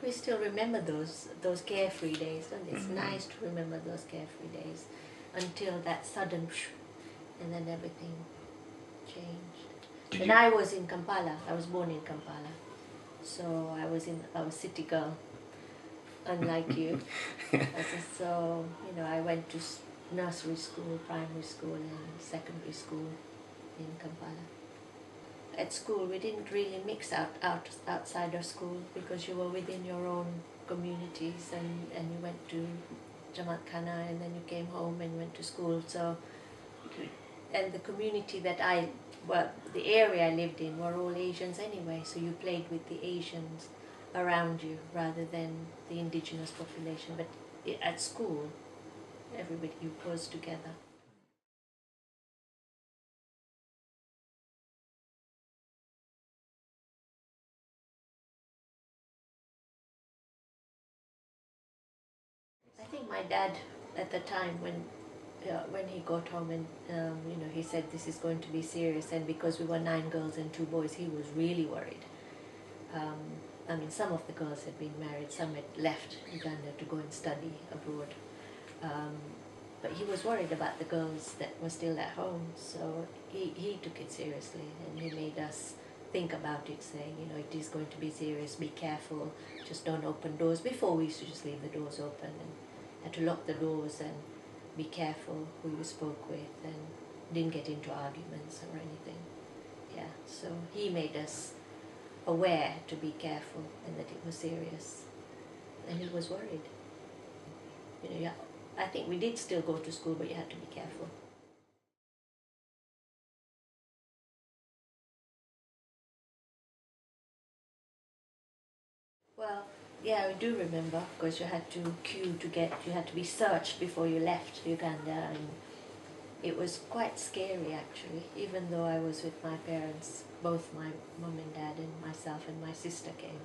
We still remember those carefree days, don't it? It's nice to remember those carefree days until that sudden and then everything changed. And I was in Kampala. I was born in Kampala, so I was a city girl, unlike you. So I went to nursery school, primary school, and secondary school in Kampala. At school, we didn't really mix outside of school because you were within your own communities, and you went to Jamaat Khana, and then you came home and went to school. So, and the community the area I lived in were all Asians anyway, so you played with the Asians around you rather than the indigenous population. But at school, everybody was together. I think my dad at the time when he got home and he said this is going to be serious, and because we were 9 girls and 2 boys, he was really worried. I mean, some of the girls had been married, some had left Uganda to go and study abroad. But he was worried about the girls that were still at home, so he took it seriously, and he made us think about it, saying, it is going to be serious, be careful, just don't open doors. Before, we used to just leave the doors open and had to lock the doors and be careful who you spoke with and didn't get into arguments or anything. Yeah, so he made us aware to be careful and that it was serious, and he was worried. Yeah, I think we did still go to school, but you had to be careful. Well, yeah, I do remember, because you had to you had to be searched before you left Uganda, and it was quite scary actually, even though I was with my parents, both my mum and dad and myself and my sister came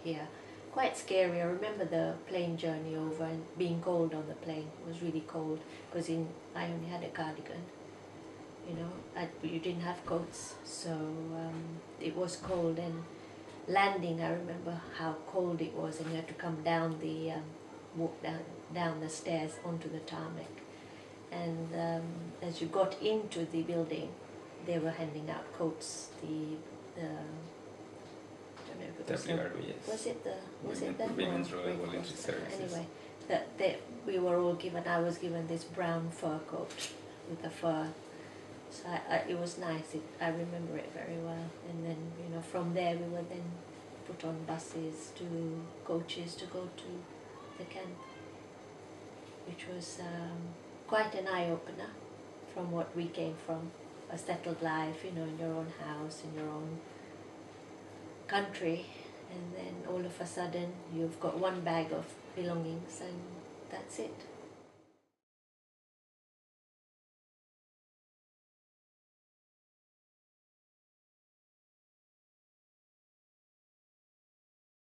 here. Quite scary. I remember the plane journey over and being cold on the plane. It was really cold because I only had a cardigan. You didn't have coats, so it was cold. And landing, I remember how cold it was, and you had to come down walk down the stairs onto the tarmac. And as you got into the building, they were handing out coats. Was it that Women's Royal Voluntary Services? Anyway, we were all given. I was given this brown fur coat with a fur. So it was nice. I remember it very well. And then from there we were then put on buses to coaches to go to the camp, which was quite an eye opener from what we came from. A settled life, in your own house, in your own country, and then all of a sudden you've got one bag of belongings and that's it.